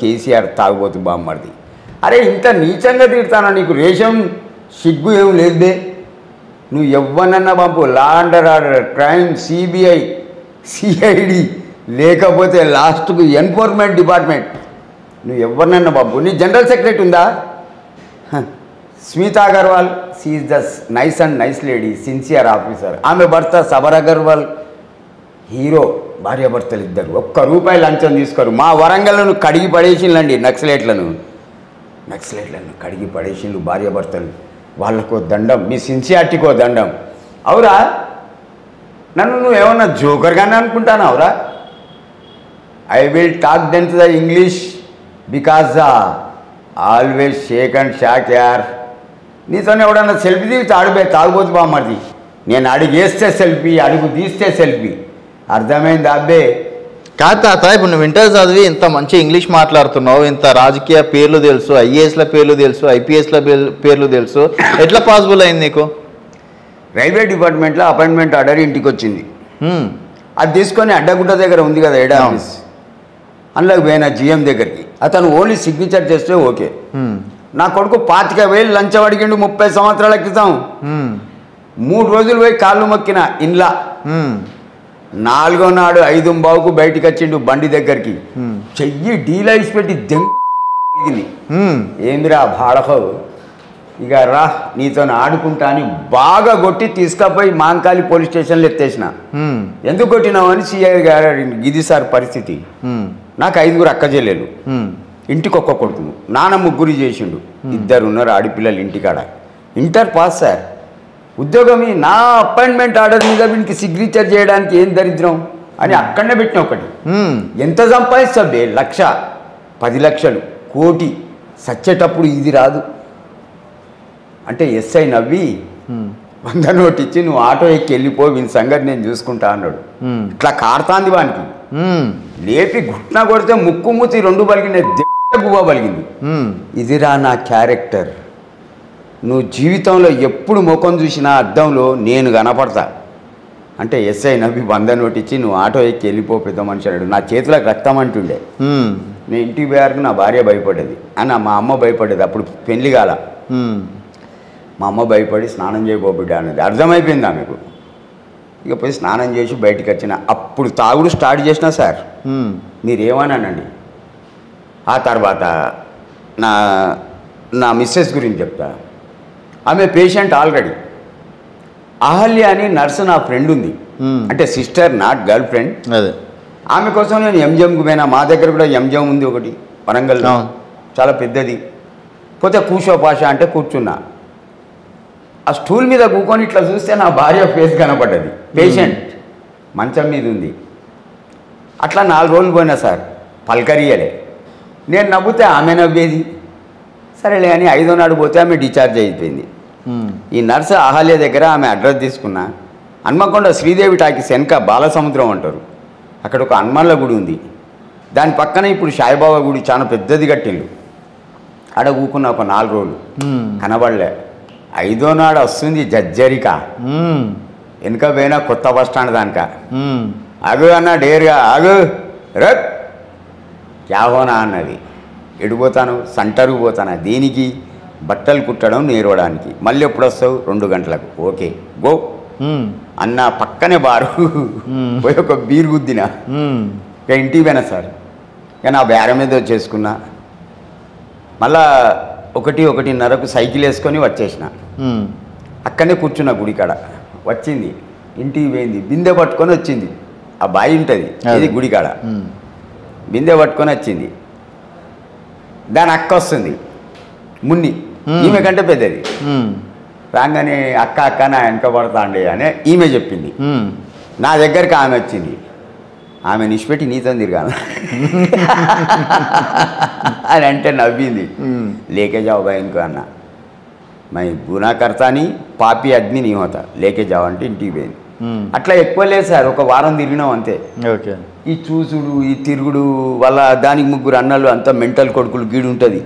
కేసీఆర్ తాగుబోతు బామ్మర్ది. అరే ఇంత నీచంగా తిడతానా? నీకు రేషం సిగ్గు ఏం లేదే? నువ్వు ఎవ్వనన్నా పంపు, law and order, crime, CBI, CID, లేకపోతే లాస్ట్కు ఎన్ఫోర్స్మెంట్ డిపార్ట్మెంట్, నువ్వు ఎవరినన్నా పంపు. నీ జనరల్ సెక్రటరీ ఉందా? Smita Agarwal, she is the nice lady, sincere officer. ఆమె భర్త సబర్ అగర్వాల్ హీరో, భార్యాభర్తలు ఇద్దరు. ₹1 లంచం తీసుకోరు. మా వరంగల్ను కడిగి పడేసిండ్లండి నక్సలైట్లను కడిగి పడేసిండ్రు భార్యాభర్తలు. వాళ్ళకో దండం, మీ సిన్సియారిటీకో దండం. అవురా? నన్ను నువ్వు ఏమన్నా జోకర్గానే అనుకుంటాను? అవురా? I will talk then to the English because always shake and shock యార్. నీతోనే ఎవడన్నా సెల్ఫీ తీసి తాగుబోతు బామ్మది. నేను అడిగేస్తే సెల్ఫీ, అడుగు తీస్తే సెల్ఫీ. అర్థమైంది అబ్బే? కాదు తాత, ఇప్పుడు నువ్వు ఇంటర్ చదివి ఇంత మంచి ఇంగ్లీష్ మాట్లాడుతున్నావు, ఇంత రాజకీయ పేర్లు తెలుసు, ఐఏఎస్ల పేర్లు తెలుసు, ఐపీఎస్ల పేర్లు తెలుసు, ఎట్లా పాసిబుల్ అయింది నీకు? రైల్వే డిపార్ట్మెంట్లో అపాయింట్మెంట్ ఆర్డర్ ఇంటికి వచ్చింది. అది తీసుకొని అడ్డగుడ్డ దగ్గర ఉంది కదా హెడ్ ఆఫీస్, అందులోకి పోయిన జిఎం దగ్గరికి. అతను ఓన్లీ సిగ్నేచర్ చేస్తే ఓకే. నా కొడుకు 25,000 లంచం అడిగిండు 30 సంవత్సరాల క్రితం. 3 రోజులు పోయి కాళ్ళు మొక్కిన ఇండ్లా. 4వ నాడు 5:15కు బయటికి వచ్చిండు బండి దగ్గరికి. చెయ్యి డీలైస్ పెట్టి దెంగింది. ఏందిరా భాడహో, ఇక రా నీతో ఆడుకుంటా అని బాగా కొట్టి తీసుకపోయి మాంకాళి పోలీస్ స్టేషన్లో ఎత్తేసిన. ఎందుకు కొట్టినావు అని సిఐ గారు అడిగింది. ఇది సార్ పరిస్థితి. నాకు 5 అక్క చెల్లెలు, ఇంటికి ఒక్క కొడుకు, నాన్న 3 చేసిండు, 2 ఉన్నారు ఆడపిల్లలు ఇంటికాడ. ఇంటర్ పాస్ సార్, ఉద్యోగం. నా అపాయింట్మెంట్ ఆర్డర్ మీద వీనికి సిగ్నేచర్ చేయడానికి ఏం దరిద్రం అని అక్కడనే పెట్టిన. ఒకటి ఎంత సంపాదిస్తావు? 1,00,000, 10 లక్షలు, కోటి. సచ్చేటప్పుడు ఇది రాదు అంటే ఎస్ఐ నవ్వి 100 నోటు ఇచ్చి నువ్వు ఆటో ఎక్కి వెళ్ళిపో, వీని సంగతి నేను చూసుకుంటా అన్నాడు. ఇట్లా కారుతాంది వానికి. లేపి గుట్నా కొడితే ముక్కు మూతి 2 పలిగినాయి, గువ్వ పలిగింది. ఇదిరా నా క్యారెక్టర్. నువ్వు జీవితంలో ఎప్పుడు ముఖం చూసినా అద్దంలో నేను కనపడతా అంటే ఎస్ఐ నవ్వి 100 నోటు ఇచ్చి నువ్వు ఆటో ఎక్కి వెళ్ళిపో పెద్ద మనిషి అన్నాడు. నా చేతిలోకి రక్తం అంటుండే. నేను ఇంటికి పోయారకు నా భార్య భయపడేది, అని మా అమ్మ భయపడేది. అప్పుడు పెళ్లి కాల. మా అమ్మ భయపడి స్నానం చేయబోబిడ్డ అనేది అర్థమైపోయింది ఆమెకు. ఇక పోయి స్నానం చేసి బయటికి వచ్చిన. అప్పుడు తాగుడు స్టార్ట్ చేసినా సార్, మీరేమన్నానండి. ఆ తర్వాత నా మిస్సెస్ గురించి చెప్తా. ఆమె పేషెంట్ ఆల్రెడీ. అహల్య అని నర్సు నా ఫ్రెండ్ ఉంది, అంటే సిస్టర్, నాట్ గర్ల్ ఫ్రెండ్. అదే ఆమె కోసం నేను ఎంజిఎంకి పోయినా. మా దగ్గర కూడా ఎంజిఎం ఉంది ఒకటి వరంగల్లో, చాలా పెద్దది. పోతే కూర్చో పాష అంటే కూర్చున్నా. ఆ స్టూల్ మీద కూకొని ఇట్లా చూస్తే నా భార్య ఫేస్ కనపడ్డది. పేషెంట్ మంచం మీద ఉంది. అట్లా 4 రోజులు పోయినా సార్, పలకరియలే. నేను నవ్వుతే ఆమె నవ్వేది. సరేలే అని 5వ నాడు పోతే ఆమె డిశ్చార్జ్ అయిపోయింది. ఈ నర్సు అహల్య దగ్గర ఆమె అడ్రస్ తీసుకున్నా. హన్మకొండ శ్రీదేవి టాకీస్ వెనక బాలసముద్రం అంటారు, అక్కడ ఒక హనుమాన్ల గుడి ఉంది. దాని పక్కన ఇప్పుడు సాయిబాబా గుడి చాలా పెద్దది కట్టిండు. ఆడ కూకున్న ఒక 4 రోజులు కనబడలే. 5వ నాడు వస్తుంది జజ్జరిక. వెనుక పోయినా కొత్త బస్ స్టాండ్ దానిక. ఆగు అన్న డేర్గా, ఆగు రత్ క్యా హోనా అన్నది. ఎడిపోతాను? సంటరుకు పోతాను. దీనికి బట్టలు కుట్టడం నేర్వడానికి. మళ్ళీ ఎప్పుడు వస్తావు? 2 గంటలకు. ఓకే గో అన్న. పక్కనే బారు పోయి ఒక బీర్ గుద్దిన. ఇక ఇంటికి పోయినా సార్. ఇక నా బేరం మీద వచ్చేసుకున్నా. మళ్ళా 1:30కు సైకిల్ వేసుకొని వచ్చేసిన. అక్కడనే కూర్చున్నా గుడికాడ. వచ్చింది, ఇంటికి పోయింది, బిందె పట్టుకొని వచ్చింది. ఆ బాయి ఉంటుంది ఇది గుడికాడ. బిందె పట్టుకొని వచ్చింది. దాని అక్క వస్తుంది, మున్ని, ఈమె కంటే పెద్దది. రాగానే అక్క అక్క నా వెనక పడతా అండి అని ఈమె చెప్పింది. నా దగ్గరికి ఆమె వచ్చింది. ఆమె నిష్పెట్టి నీతో తిరగాను అని అంటే నవ్వింది. లేకే జావు బయన్కు అన్న. మై గునా కర్తాని పాపి అగ్ని నీ హోతా, లేకే జావు అంటే ఇంటికి పోయింది. అట్లా ఎక్కువ లేదు సార్, ఒక వారం తిరిగినాం అంతే. ఓకే. ఈ చూసుడు, ఈ తిరుగుడు వల్ల దానికి 3 అన్నలు అంతా మెంటల్ కొడుకులు గీడు ఉంటుంది.